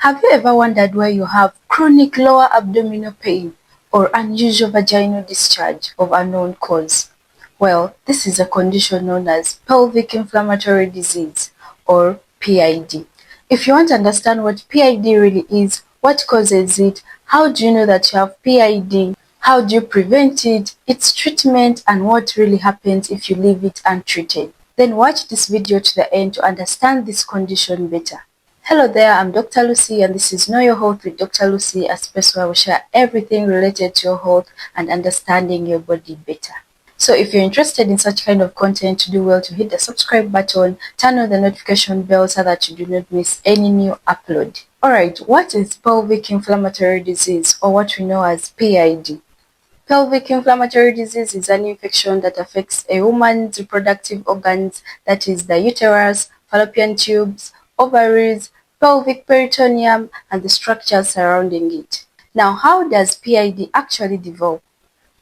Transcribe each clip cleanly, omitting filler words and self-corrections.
Have you ever wondered why you have chronic lower abdominal pain or unusual vaginal discharge of unknown cause? Well, this is a condition known as pelvic inflammatory disease or PID. If you want to understand what PID really is, what causes it, how do you know that you have PID, how do you prevent it, its treatment, and what really happens if you leave it untreated, then watch this video to the end to understand this condition better. Hello there, I'm Dr. Lucy and this is Know Your Health with Dr. Lucy, a space where we share everything related to your health and understanding your body better. So if you're interested in such kind of content, do well to hit the subscribe button, turn on the notification bell so that you do not miss any new upload. Alright, what is pelvic inflammatory disease, or what we know as PID? Pelvic inflammatory disease is an infection that affects a woman's reproductive organs, that is the uterus, fallopian tubes, ovaries, pelvic peritoneum, and the structures surrounding it. Now, how does PID actually develop?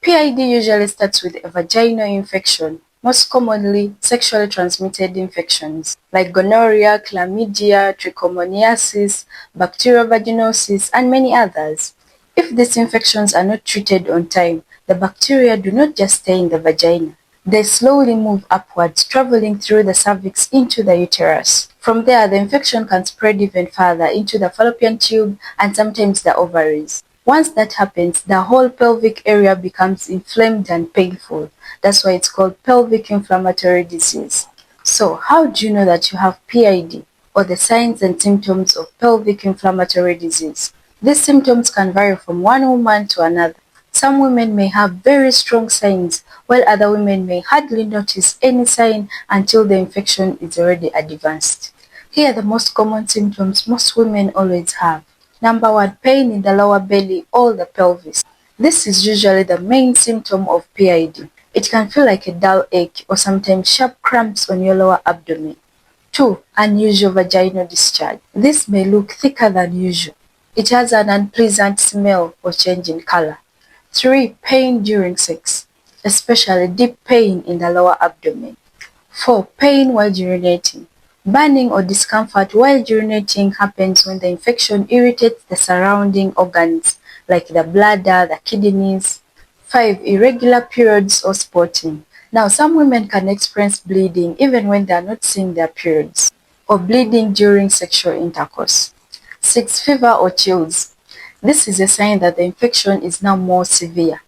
PID usually starts with a vaginal infection, most commonly sexually transmitted infections like gonorrhea, chlamydia, trichomoniasis, bacterial vaginosis, and many others. If these infections are not treated on time, the bacteria do not just stay in the vagina. They slowly move upwards, traveling through the cervix into the uterus. From there, the infection can spread even further into the fallopian tube and sometimes the ovaries. Once that happens, the whole pelvic area becomes inflamed and painful. That's why it's called pelvic inflammatory disease. So, how do you know that you have PID, or the signs and symptoms of pelvic inflammatory disease? These symptoms can vary from one woman to another. Some women may have very strong signs, while other women may hardly notice any sign until the infection is already advanced. Here are the most common symptoms most women always have. Number 1, pain in the lower belly or the pelvis. This is usually the main symptom of PID. It can feel like a dull ache or sometimes sharp cramps on your lower abdomen. 2, unusual vaginal discharge. This may look thicker than usual. It has an unpleasant smell or change in color. 3, pain during sex, especially deep pain in the lower abdomen. 4, pain while urinating. Burning or discomfort while urinating happens when the infection irritates the surrounding organs like the bladder, the kidneys. 5, irregular periods or spotting. Now, some women can experience bleeding even when they are not seeing their periods, or bleeding during sexual intercourse. 6, fever or chills. This is a sign that the infection is now more severe.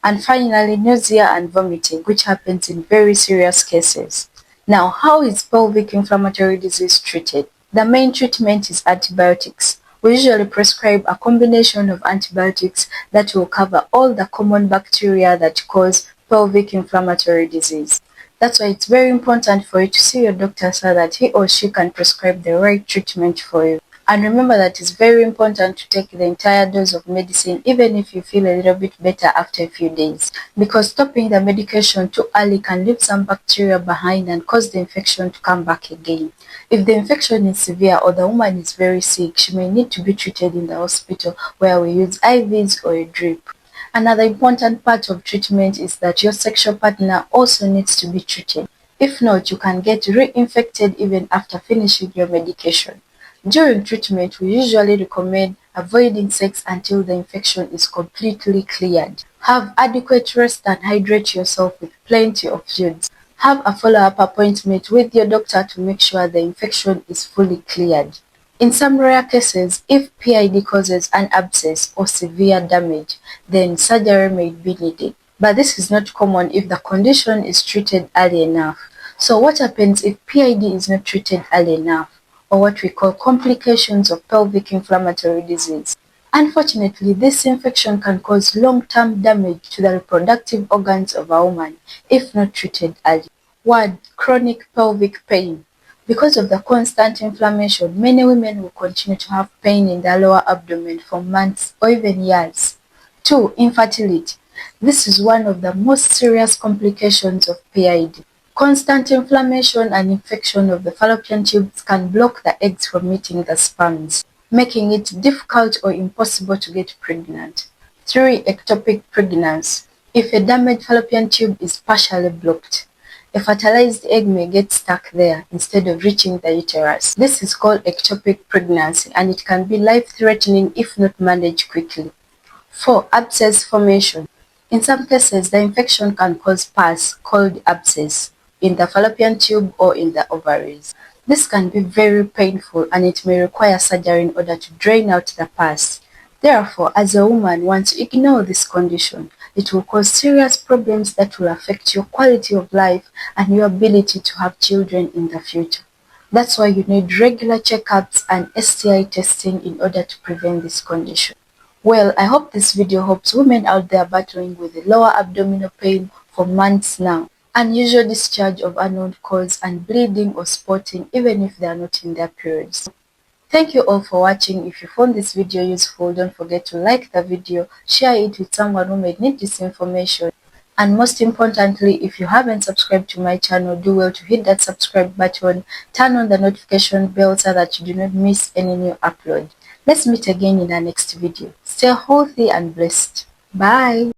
And finally, nausea and vomiting, which happens in very serious cases. Now, how is pelvic inflammatory disease treated? The main treatment is antibiotics. We usually prescribe a combination of antibiotics that will cover all the common bacteria that cause pelvic inflammatory disease. That's why it's very important for you to see your doctor so that he or she can prescribe the right treatment for you. And remember that it's very important to take the entire dose of medicine even if you feel a little bit better after a few days, because stopping the medication too early can leave some bacteria behind and cause the infection to come back again. If the infection is severe or the woman is very sick, she may need to be treated in the hospital where we use IVs or a drip. Another important part of treatment is that your sexual partner also needs to be treated. If not, you can get reinfected even after finishing your medication. During treatment, we usually recommend avoiding sex until the infection is completely cleared. Have adequate rest and hydrate yourself with plenty of fluids. Have a follow-up appointment with your doctor to make sure the infection is fully cleared. In some rare cases, if PID causes an abscess or severe damage, then surgery may be needed. But this is not common if the condition is treated early enough. So what happens if PID is not treated early enough, or what we call complications of pelvic inflammatory disease? Unfortunately, this infection can cause long-term damage to the reproductive organs of a woman if not treated early. 1, chronic pelvic pain. Because of the constant inflammation, many women will continue to have pain in their lower abdomen for months or even years. 2, infertility. This is one of the most serious complications of PID. Constant inflammation and infection of the fallopian tubes can block the eggs from meeting the sperms, making it difficult or impossible to get pregnant. 3, ectopic pregnancy. If a damaged fallopian tube is partially blocked, A fertilized egg may get stuck there instead of reaching the uterus. This is called ectopic pregnancy, and it can be life-threatening if not managed quickly. 4. Abscess formation. In some cases, the infection can cause pus called abscess in the fallopian tube or in the ovaries. This can be very painful, and it may require surgery in order to drain out the pus. Therefore, as a woman, once you ignore this condition, it will cause serious problems that will affect your quality of life and your ability to have children in the future. That's why you need regular checkups and STI testing in order to prevent this condition. Well, I hope this video helps women out there battling with the lower abdominal pain for months now. Unusual discharge of unknown cause and bleeding or spotting even if they are not in their periods. Thank you all for watching. If you found this video useful, don't forget to like the video, share it with someone who may need this information. And most importantly, if you haven't subscribed to my channel, do well to hit that subscribe button, turn on the notification bell so that you do not miss any new upload. Let's meet again in our next video. Stay healthy and blessed. Bye.